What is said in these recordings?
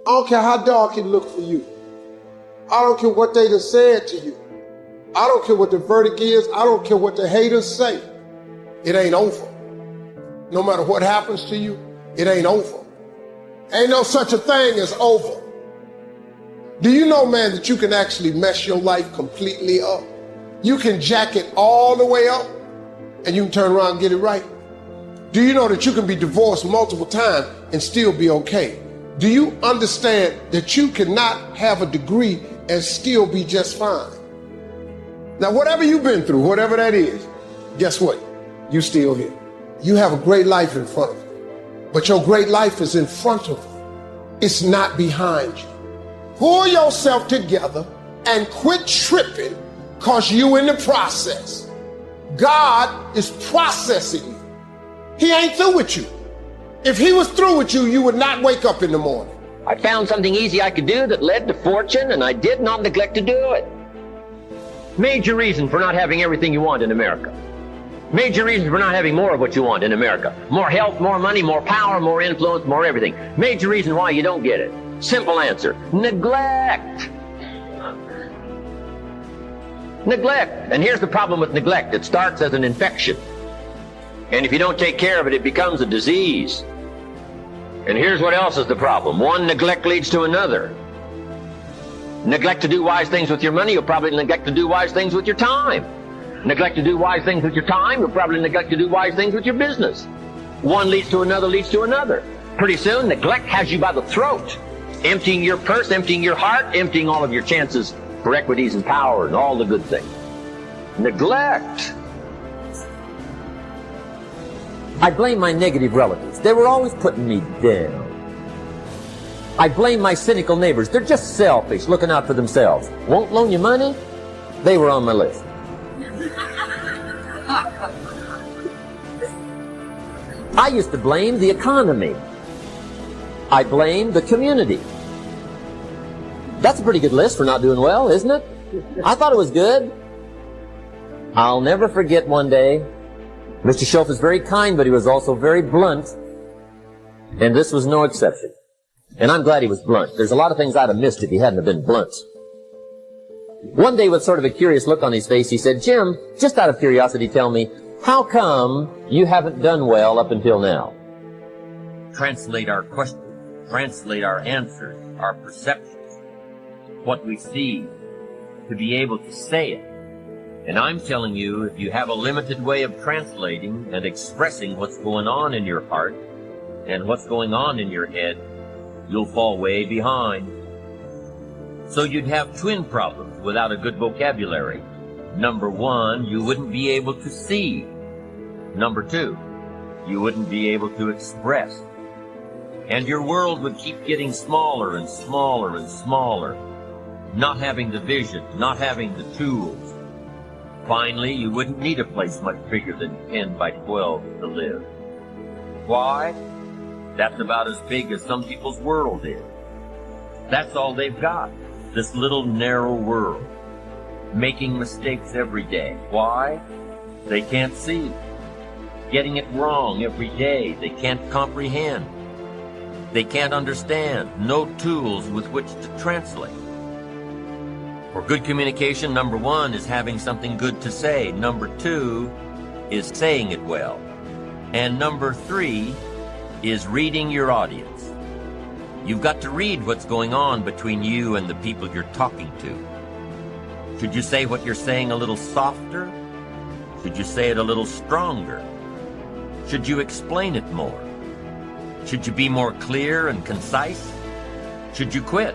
I don't care how dark it looked for you. I don't care what they done said to you. I don't care what the verdict is. I don't care what the haters say. It ain't over. No matter what happens to you, it ain't over. Ain't no such a thing as over. Do you know, man, that you can actually mess your life completely up? You can jack it all the way up and you can turn around and get it right. Do you know that you can be divorced multiple times and still be okay? Do you understand that you cannot have a degree and still be just fine? Now, whatever you've been through, whatever that is, guess what? You still here. You have a great life in front of you, but your great life is in front of you. It's not behind you. Pull yourself together and quit tripping because you in the process. God is processing you. He ain't through with you. If he was through with you, you would not wake up in the morning. I found something easy I could do that led to fortune, and I did not neglect to do it. Major reason for not having everything you want in America. Major reason for not having more of what you want in America. More health, more money, more power, more influence, more everything. Major reason why you don't get it. Simple answer: neglect. Neglect. And here's the problem with neglect. It starts as an infection. And if you don't take care of it, it becomes a disease. And here's what else is the problem. One neglect leads to another. Neglect to do wise things with your money, you'll probably neglect to do wise things with your time. Neglect to do wise things with your time, you'll probably neglect to do wise things with your business. One leads to another, leads to another. Pretty soon, neglect has you by the throat, emptying your purse, emptying your heart, emptying all of your chances for equities and power and all the good things. Neglect. I blame my negative relatives. They were always putting me down. I blame my cynical neighbors. They're just selfish, looking out for themselves. Won't loan you money? They were on my list. I used to blame the economy. I blame the community. That's a pretty good list for not doing well, isn't it? I thought it was good. I'll never forget one day, Mr. Schoaf is very kind, but he was also very blunt, and this was no exception. And I'm glad he was blunt. There's a lot of things I'd have missed if he hadn't have been blunt. One day, with sort of a curious look on his face, he said, "Jim, just out of curiosity, tell me, how come you haven't done well up until now?" Translate our questions, translate our answers, our perceptions, what we see, to be able to say it. And I'm telling you, if you have a limited way of translating and expressing what's going on in your heart and what's going on in your head, you'll fall way behind. So you'd have twin problems without a good vocabulary. Number one, you wouldn't be able to see. Number two, you wouldn't be able to express. And your world would keep getting smaller and smaller and smaller, not having the vision, not having the tools. Finally, you wouldn't need a place much bigger than 10 by 12 to live. Why? That's about as big as some people's world is. That's all they've got, this little narrow world, making mistakes every day. Why? They can't see. Getting it wrong every day. They can't comprehend. They can't understand. No tools with which to translate. For good communication, number one is having something good to say. Number two is saying it well. And number three is reading your audience. You've got to read what's going on between you and the people you're talking to. Should you say what you're saying a little softer? Should you say it a little stronger? Should you explain it more? Should you be more clear and concise? Should you quit?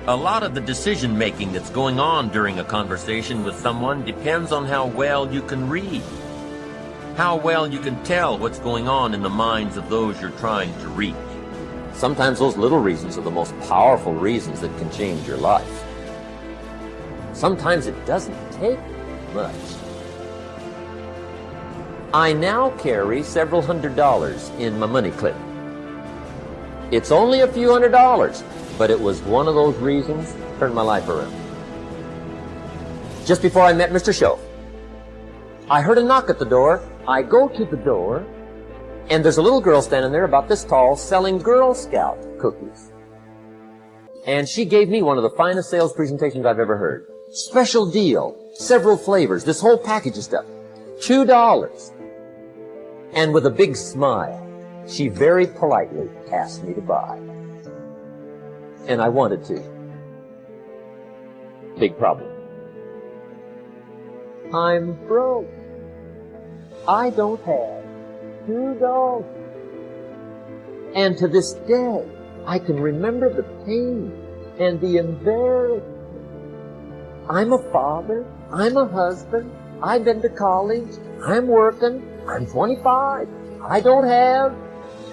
A lot of the decision-making that's going on during a conversation with someone depends on how well you can read, how well you can tell what's going on in the minds of those you're trying to reach. Sometimes those little reasons are the most powerful reasons that can change your life. Sometimes it doesn't take much. I now carry several $100s in my money clip. It's only a few $100s, but it was one of those reasons that turned my life around. Just before I met Mr. Schoaf, I heard a knock at the door. I go to the door, and there's a little girl standing there about this tall selling Girl Scout cookies. And she gave me one of the finest sales presentations I've ever heard. Special deal, several flavors, this whole package of stuff. $2. And with a big smile, she very politely asked me to buy. And I wanted to. Big problem. I'm broke. I don't have $2. And to this day, I can remember the pain and the embarrassment. I'm a father. I'm a husband. I've been to college. I'm working. I'm 25. I don't have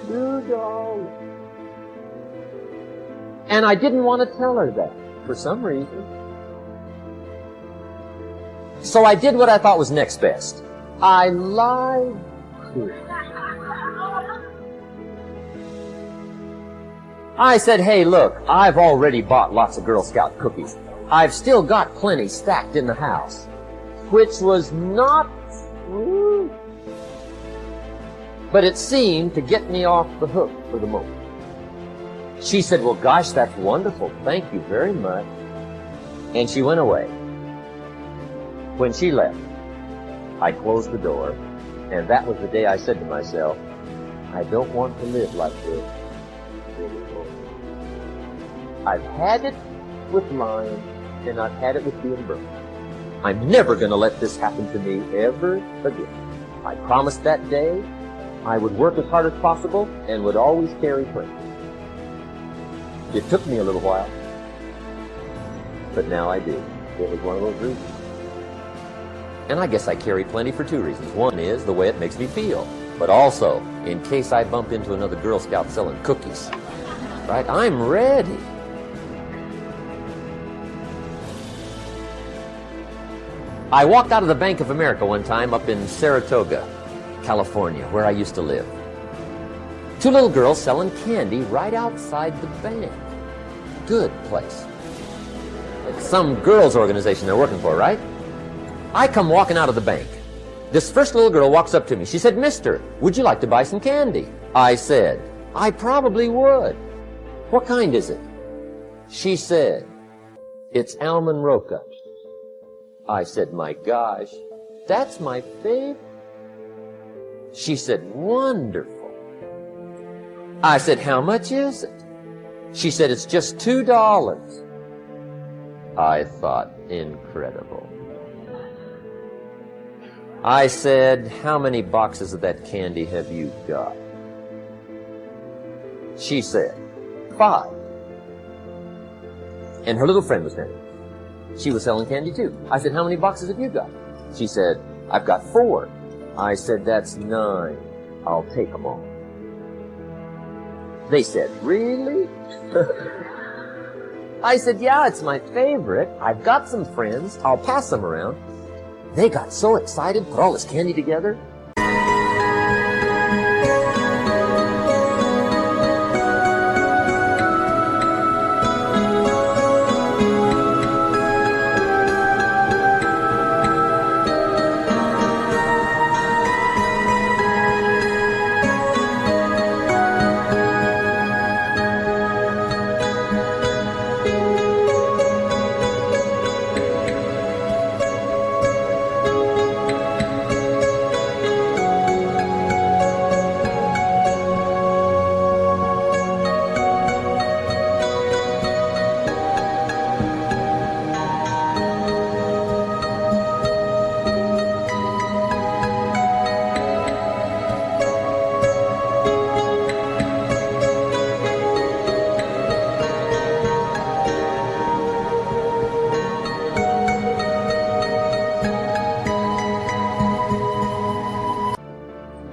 $2. And I didn't want to tell her that for some reason. So I did what I thought was next best. I lied to her. I said, hey, look, I've already bought lots of Girl Scout cookies. I've still got plenty stacked in the house. Which was not true. But it seemed to get me off the hook for the moment. She said, well, gosh, that's wonderful. Thank you very much. And she went away. When she left, I closed the door, and that was the day I said to myself, I don't want to live like this anymore. I've had it with lying, and I've had it with being broke. I'm never going to let this happen to me ever again. I promised that day I would work as hard as possible and would always carry plenty. It took me a little while, but now I do. It was one of those reasons. And I guess I carry plenty for two reasons. One is the way it makes me feel, but also in case I bump into another Girl Scout selling cookies. Right? I'm ready. I walked out of the Bank of America one time up in Saratoga, California, where I used to live. Two little girls selling candy right outside the bank. Good place. It's some girls' organization they're working for, right? I come walking out of the bank. This first little girl walks up to me. She said, Mister, would you like to buy some candy? I said, I probably would. What kind is it? She said, it's almond roca. I said, my gosh, that's my favorite. She said, wonderful. I said, how much is it? She said, it's just $2. I thought, incredible. I said, how many boxes of that candy have you got? She said, 5. And her little friend was standing. She was selling candy too. I said, how many boxes have you got? She said, I've got 4. I said, that's 9. I'll take them all. They said, really? I said, yeah, it's my favorite. I've got some friends. I'll pass them around. They got so excited, put all this candy together.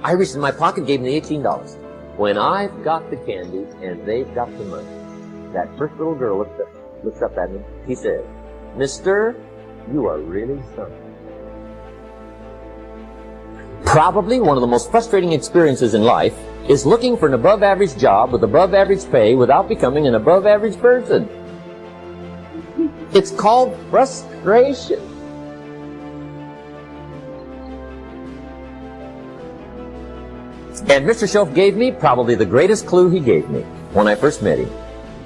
I reached in my pocket and gave them the $18. When I've got the candy and they've got the money, that first little girl looks up at me. He said, Mister, you are really something. Probably one of the most frustrating experiences in life is looking for an above-average job with above-average pay without becoming an above-average person. It's called frustration. And Mr. Shelf gave me probably the greatest clue he gave me when I first met him.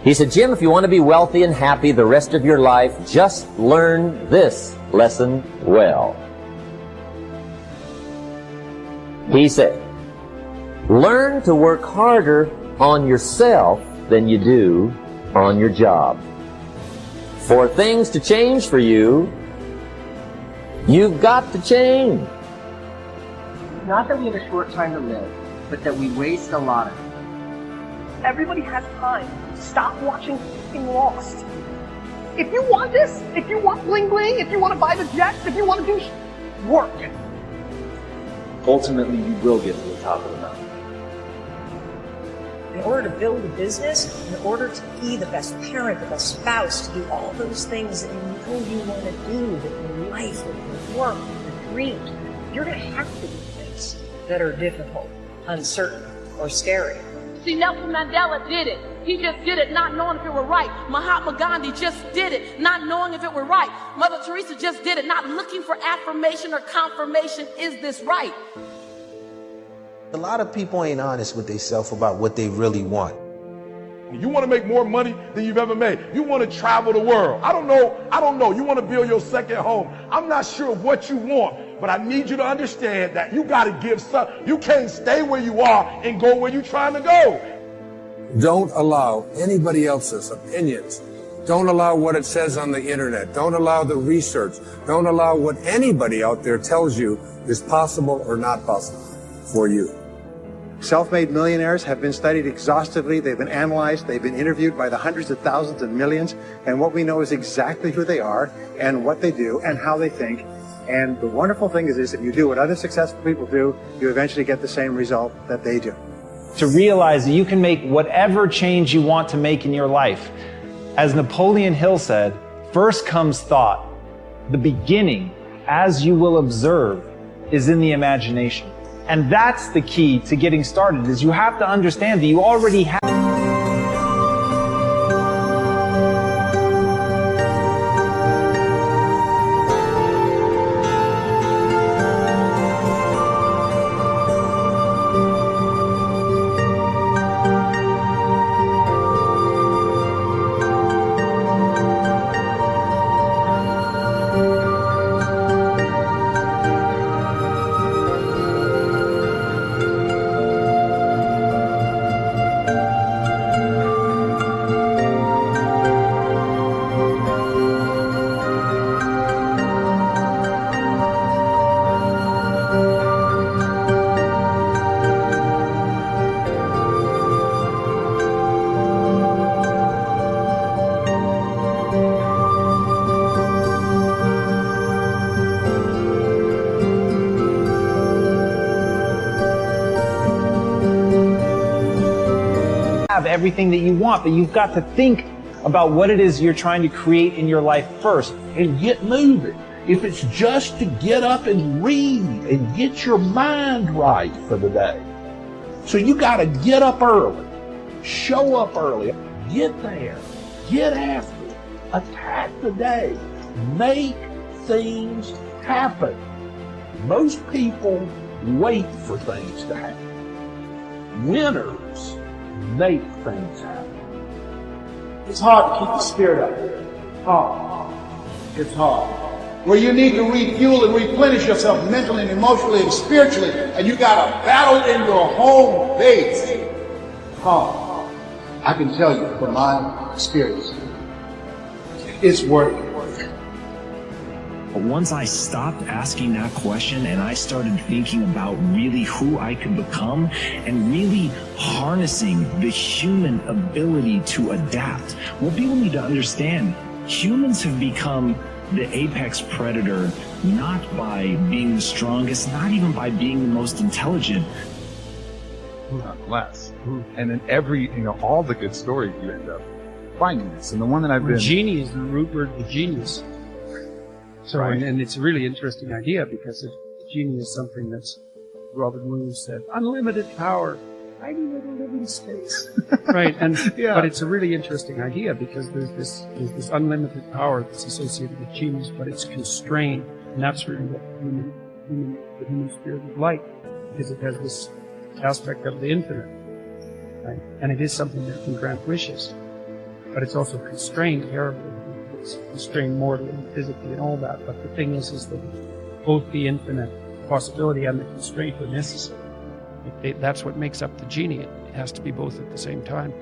He said, Jim, if you want to be wealthy and happy the rest of your life, just learn this lesson well. He said, learn to work harder on yourself than you do on your job. For things to change for you, you've got to change. Not that we have a short time to live, but that we waste a lot of it. Everybody has time. Stop watching f***ing Lost. If you want this, if you want bling bling, if you want to buy the jets, if you want to do work. Ultimately, you will get to the top of the mountain. In order to build a business, in order to be the best parent, the best spouse, to do all those things that you know you want to do with your life, with your work, with your dreams, you're going to have to do things that are difficult, uncertain, or scary. See, Nelson Mandela did it. He just did it not knowing if it were right. Mahatma Gandhi just did it not knowing if it were right. Mother Teresa just did it not looking for affirmation or confirmation. Is this right? A lot of people ain't honest with themselves about what they really want. You want to make more money than you've ever made. You want to travel the world. I don't know. You want to build your second home. I'm not sure what you want, but I need you to understand that you got to give some. You can't stay where you are and go where you're trying to go. Don't allow anybody else's opinions. Don't allow what it says on the internet. Don't allow the research. Don't allow what anybody out there tells you is possible or not possible for you. Self-made millionaires have been studied exhaustively. They've been analyzed. They've been interviewed by the hundreds of thousands and millions. And what we know is exactly who they are and what they do and how they think. And the wonderful thing is if you do what other successful people do, you eventually get the same result that they do. To realize that you can make whatever change you want to make in your life. As Napoleon Hill said, first comes thought. The beginning, as you will observe, is in the imagination. And that's the key to getting started, is you have to understand that you already have. Everything that you want, but you've got to think about what it is you're trying to create in your life first. And get moving. If it's just to get up and read and get your mind right for the day. So you got to get up early, show up early, get there, get after it, attack the day, make things happen. Most people wait for things to happen. Winners make things happen. It's hard to keep the spirit up. Hard. It's hard. Where you need to refuel and replenish yourself mentally and emotionally and spiritually, and you got a battle in your home base. Hard. I can tell you from my experience, it's worth it. But once I stopped asking that question and I started thinking about really who I could become and really harnessing the human ability to adapt, what people need to understand, humans have become the apex predator not by being the strongest, not even by being the most intelligent. Not less. And in every, all the good stories you end up finding this. And the one that I've been... Genie is the root word of genius. So, right. and it's a really interesting idea because if genie is something that's, Robert Williams said, unlimited power, tiny little living space. Right, and yeah. But it's a really interesting idea because there's this unlimited power that's associated with genius, but it's constrained, and that's really what the human spirit is like, because it has this aspect of the infinite, right? And it is something that can grant wishes. but it's also constrained terribly. It's constrained morally and physically and all that. But the thing is that both the infinite possibility and the constraint are necessary. That's what makes up the genie. It has to be both at the same time.